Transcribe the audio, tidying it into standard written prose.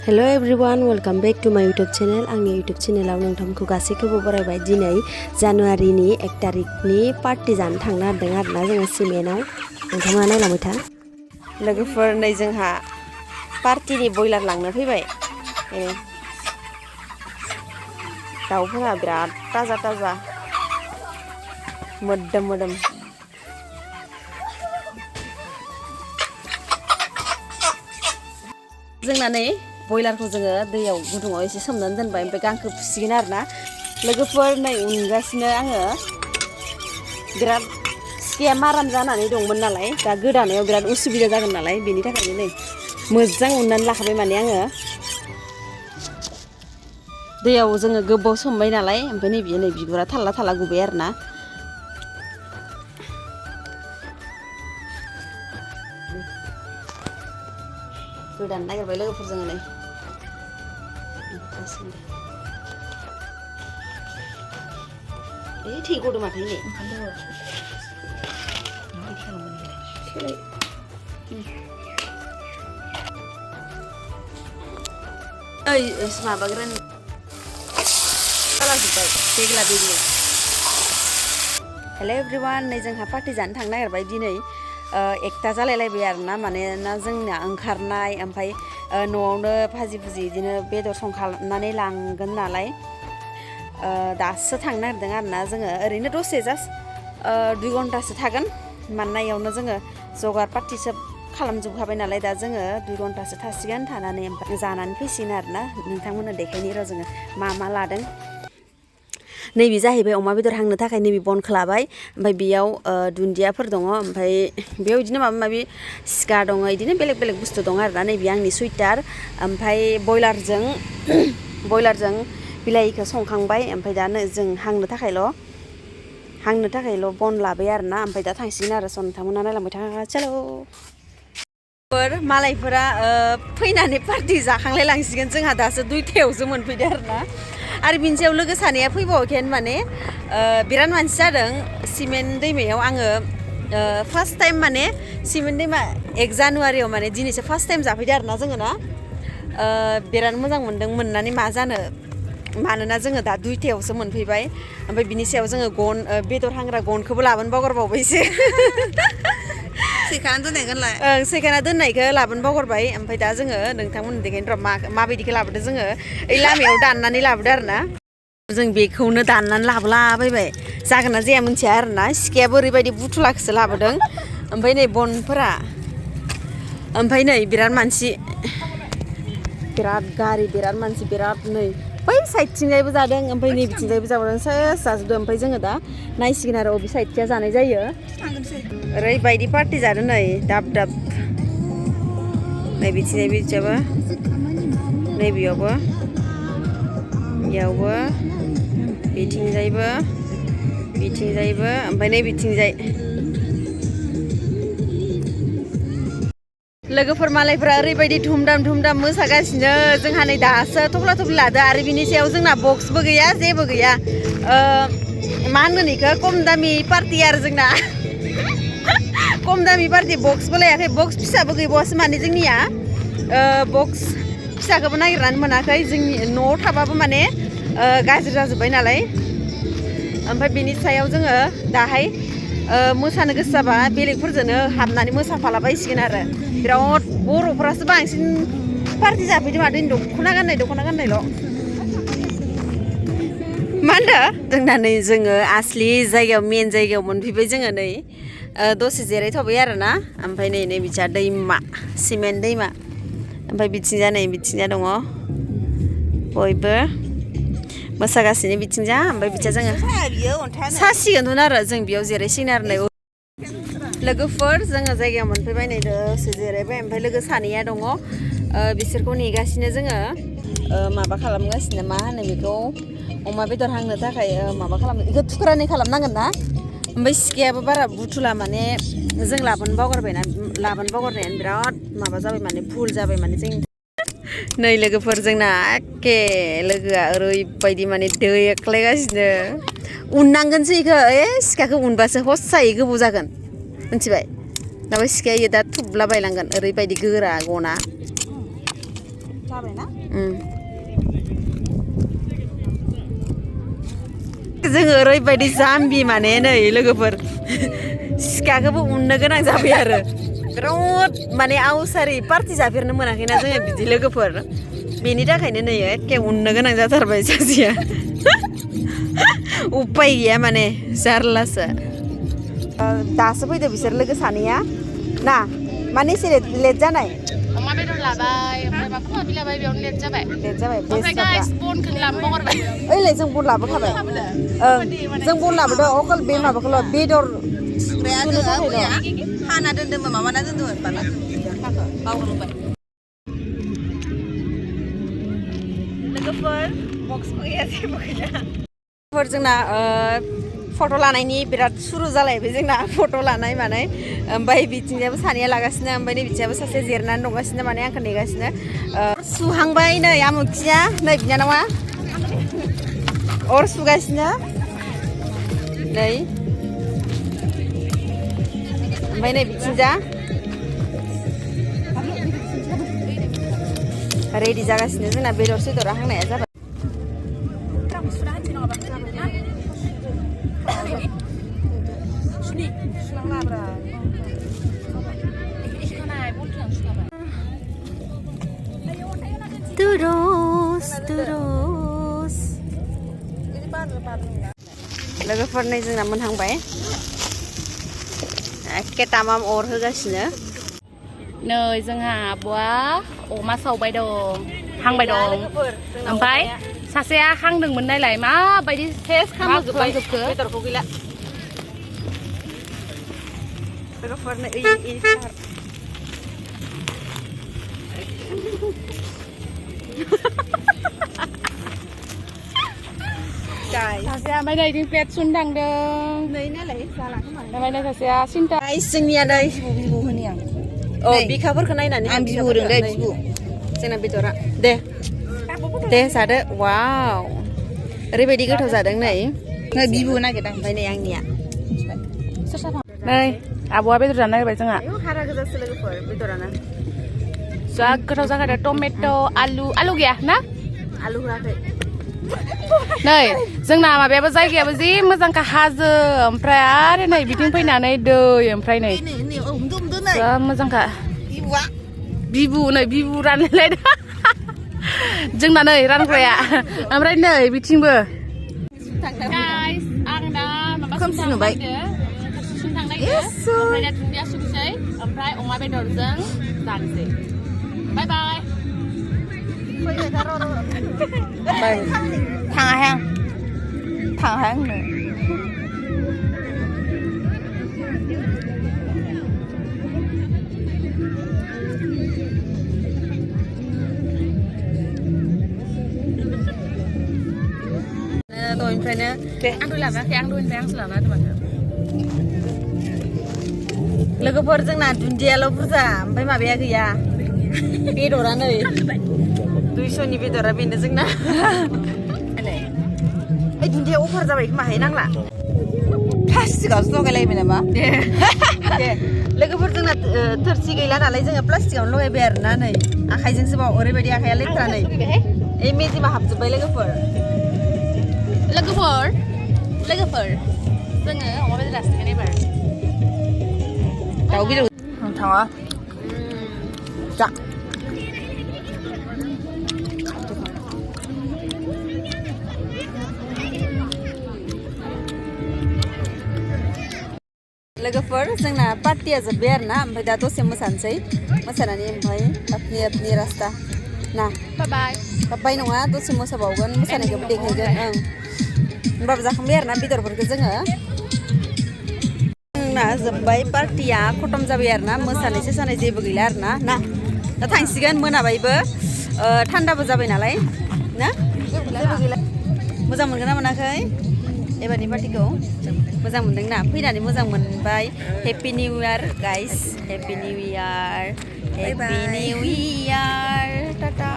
Hello everyone, welcome back to my YouTube channel. आंनि YouTube channelआव नोंथांखौ गासैखौबो बरायबाय। दिनै जानुवारिनि 1 तारिखनि पार्टी जानो थांनो नागिरदों आरोना जोङो सिमेन्टआव। नोंथाङा नायलांबाय था। लोगोफोर नै जोंहा पार्टीनि बयलार लांनो फैबाय। दाउफोरा बिराद ताजा ताजा मोदोम मोदोम। जोंना नै बयलारखौ जोङो दैयाव गुदुङाव एसे सोमनानै दोनबाय ओमफ्राय गांखौ फुसिगोन आरोना लोगोफोर नै उनगासिनो आङो बिराद सिखाया माराम जानानै दंमोन नालाय दा गोदानायाव बिराद उसुबिदा जागोन नालाय बेनि थाखायनो नै मोजां उननानै लाखाबाय माने आङो दैयाव जोङो गोबाव सोमबाय नालाय ओमफ्राय नै बिगुरा थाल्ला थाल्ला गुबाय आरोना गोदानो नागिरबाय लोगोफोर जोङो नै थै गदो माथो नै ओइ माबाग्रा खालामजोब्बाय देग्ला देग्लि हेल' एभ्रिवान नै जोंहा पार्टि जानो थांनो नागिरबाय दिनै 1ता जालायलायबाय आरोना मानोना जोंना ओंखारनाय ओमफ्राय न'आवनो भाजि बिदिनो बेदर संखानानै लांगोन नालाय दासो थांनो नागिरदों आरोना जोङो ओरैनो दसे जास्ट 2 घन्टासो थागोन मानोना इयावनो जोङो जगार पार्टि सोब खालामजोबखाबाय नालाय दा जोङो 2 घन्टासो थासिगोन थानानै ओमफ्राय जानानै फैसिगोन आरोना नोंथांमोननो देखायनि र' जोङो मा लादों नैबे जाहैबाय अमा बेदर हांनो थाखाय नैबे बनखौ लाबाय ओमफ्राय बेयाव दुन्दियाफोर दङ ओमफ्राय बेयाव बिदिनो माबा माबि सिखा दङ बिदिनो बेलेग बेलेग बुस्थु दङ आरोना नैबे आंनि सुइटार ओमफ्राय बयलारजों बिलाहिखौ संखांबाय ओमफ्राय दा जों हांनो थाखायल' बन लाबाय आरोना ओमफ्राय दा थांसिगोन आरो नोंथांमोना नायलांबाय था चलो मालायफोरा फैनानै पार्टि जाखांलाय लांसिगोन जोंहा दासो 2थायावसो मोनफैदो आरो बिनि सायाव लोगो सानैया फैबावाखै माने बिराद मानसि जादों सिमेन्ट दैमायाव आङो फार्स्ट टाइम माने सिमेन्ट दैमा 1 जानुवारियाव माने दिनैसो फार्स्ट टाइम जाफैदो आरोना जोङो ना बिराद मोजां मोनदों मोननानै मा जानो मानोना जोङो दा 2थायावसो मोनफैबाय ओमफ्राय बिनि सायाव जोङो बेदर हांग्रा गनखौबो लाबोनो बावगारबावबायसो सेखाना दोननायखौ लाबोनो बावगारबाय ओमफ्राय दा जोङो नोंथांमोननो देखायनो र' माबायदिखौ लाबोदो जोङो ओइ लामायाव दाननानै लाबोदो आरोना जों बेखौनो दाननानै लाबोलाबायबाय जागोन ना जाया मिथिया आरोना सिखायाबो ओरैबायदि बुथुलाखौसो लाबोदों ओमफ्राय नै बनफोरा ओमफ्राय नै बिराद मानसि बिराद गारि बिराद मानसि बिराद नै बै साइडथिंजायबो जादों ओमफ्राय नै बिथिंजायबो जाबोदों सेस जाजोबदों ओमफ्य जोङो दा नायसिगोन आरो अबे साइडथिया जानाय जायो ओरैबायदि पार्टि जादों नै दाब नै बिथिंजाय बिथिंजायबो नै बेयावबो इयावबो बिथिंजायबो ओमफ्राय नै बिथिंजाय लोगोफोर मालायफोरा ओरैबायदि धुमधाम मोसागासिनो जोंहा नै दासो थफ्ला थफ्लि लादो आरो बिनि सायाव जोंना बक्सबो गैया जेबो गैया मा होनगोन बेखौ खम दामि पार्टि आरो जोंना खम दामि पार्टि बक्सबो लायाखै बक्स फिसाबो गैबावासो माने जोंनिया बक्स फिसाखौबो नागिरनानै मोनाखै जोंनि न'आव थाबाबो माने गाज्रि जाजोब्बाय नालाय ओमफ्राय बिनि सायाव जोङो दाहाय मोसानो गोसो जाबा बेलेगफोरजोंनो हाबनानै मोसाफालाबायसिगोन आरो बिराद बर'फ्रासो बांसिन पार्टि जाफैदों माथो दख'ना गाननायल' मा होनदों जोंना नै जोङो असलि जायगायाव मेन जायगायाव मोनफैबाय जोङो नै दसे जिरायथ'बाय आरोना ओमफ्राय नै बिथिं दैमा सिमेन्ट दैमा ओमफ्राय बिथिंजा दङ बयबो मोसागासिनो बिथिंजा ओमफ्राय बिथिं जोङो सासिगोन आरो जों बेयाव जिरायसिगोन आरो नै लोगोफोर जोङो जायगायाव मोनफैबाय नै दसे जिरायबाय ओमफ्राय लोगो सानैया दङ बिसोरखौ नेगासिनो जोङो माबा खालामगासिनो मा होनो बेखौ अमा बेदर हांनो थाखाय माबा खालामनो बेखौ थुख्रानै खालामनांगोन ना ओमफ्राय सिखायाबो बारा बुथुला माने जों लाबोनो बावगारनायानो बिराद माबा जाबाय माने भुल जाबाय माने जों नै लोगोफोर जोंना एखे लोगोआ ओरैबायदि माने दैख्लायगासिनो उननांगोनसो इखौ सिखाखौ उनबासो हस्सायै गोबौ जागोन मिथिबाय दाबो सिखाया दा थुब्ला बायलांगोन ओरैबायदि गोरा गना जोङो ओरैबायदि जाम्बि माने नै लोगोफोर सिखाखौबो उननो गोनां जाबाय आरो बिराद माने आवसारि पार्टि जाफेरनो मोनाखैना जोङो बिदि लोगोफोर बेनि थाखायनो नै एखे उननो गोनां जाथारबाय सासेया उपाय गैया माने जारलासो दासो फैदो बिसोर लोगो सानैया ना माने एसे लेट जानाय अमा बेदर लाबाय ओमफ्राय माबा माबि लाबाय बेयावनो लेट जाबाय ओमफ्राय गाइस बनखौ लांबावगारबाय ओइलाय जों बन लाबोखाबाय जों बन लाबोदो अकल बे माबाखौल' बेदर सुनो थाखायल' हाना दोन्दोंमोन माबाना दोन्दोंमोन बावगारबाय लोगोफोर बक्सबो गैया जेबो गैया लोगोफोर जोंना फट' लानायनि बिराद सुरु जालायबाय जोंना फट' लानाय मानाय ओमफ्राय बिथिंजायबो सानैया लागासिनो ओमफ्राय नै बिथिंजायबो सासे जिरनानै दंगासिनो माने आंखौ नेगासिनो सुहांबाय नै आमुखिया नै बिनानावा अर सुगासिनो नै ओमफ्राय नै बिथिंजा रेडि जागासिनो जोंना बेदर सेदरा हांनाया जाबाय Terus लोगोफोर नै जोंना मोनहांबाय एखे तामाम अर होगासिनो नै जोंहा आब'आ अमा सावबाय दं हांबाय दं ओमफ्राय सासेया हांदोंमोन नायलाय माबायदि टेस्ट खालामजोबबाय बेदरखौ गैला लोगोफोर नै सासेया ओमफ्राय नै जों पेट सुन थांदों नै नालाय जाला खोमा ओमफ्राय नै सासेया सिन्था जोंनिया नै बिबु होनो आं औ बिखाफोरखौ नायनानै आं बिबु होदों दे बिबु जोंना बेदरा दे जादो वाव ओरैबायदि गोथाव जादों नै बिबु नागिरदों ओमफ्राय नै आंनिया नै आब'आ बेदर जानो नागिरबाय जोंहा हारा गोजासो लोगोफोर बेदरानो जा गोथाव जाखादों टमेट' आलु गैया ना आलु होआखै नै जोंना माबायाबो जायगायाबो जि मोजांखा हाजो ओमफ्राय आरो नै बिथिं फैनानै दै ओमफ्राय नै जा मोजांखा बिबु नै बिबु रानलायलायदों जोंना नै रानग्राया ओमफ्राय नै बिथिंबो गाइस आं दा माबा नुबाय ओमफ्राय दा दुन्दिया सुनोसै ओमफ्राय अमा बेदरजों जानोसै बाय बाय थाङाहां थाङाहांनो दहायनिफ्रायनो दे आं दहाय लाबोयाखै आं दहायनिफ्राय आंसो लाना होदों माथो लोगोफोर जोंना दुन्दियाल' बुरजा ओमफ्राय माबाया गैया बेदरा नै 200नि बेदरा बेनो जोंना ओइ दुन्दिया अफार जाबाय खोमाहाय नांला प्लास्टिकआवसो लगायलायबाय नामा दे लोगोफोर जोंना थोरसि गैला नालाय जोङो प्लास्टिकआवनो लगायबाय आरोना नै आखाइजोंसो बाव ओरैबायदि आखाइया लेथ्रा नै ओइ मेजिमा हाबजोब्बाय लोगोफोर जोङो अमा बेदर जासिगोन एबार दाउ बेदर थाङा जा लोगोफोर जोंना पार्टिया जोब्बाय आरोना ओमफ्राय दा दसे मोसानोसै मोसानानै ओमफ्राय अपनि रास्ता ना बाय नङा दसे मोसाबावगोन मोसानायखौबो देखायगोन होनबाबो जाखांबाय आरोना बेदरफोरखौ जोङो जोंना जोब्बाय पार्टिया खतम जाबाय आरोना मोसानाय सेसानाय जेबो गैला आरोना ना दा थांसिगोन मोनाबायबो थान्दाबो जाबाय नालाय ना जेबो गैला मोजां मोनगोन ना मोनाखै एबारनि पार्टिखौ मोजां मोनदों ना फैनानै मोजां मोनबाय happy new year guys happy new year Tata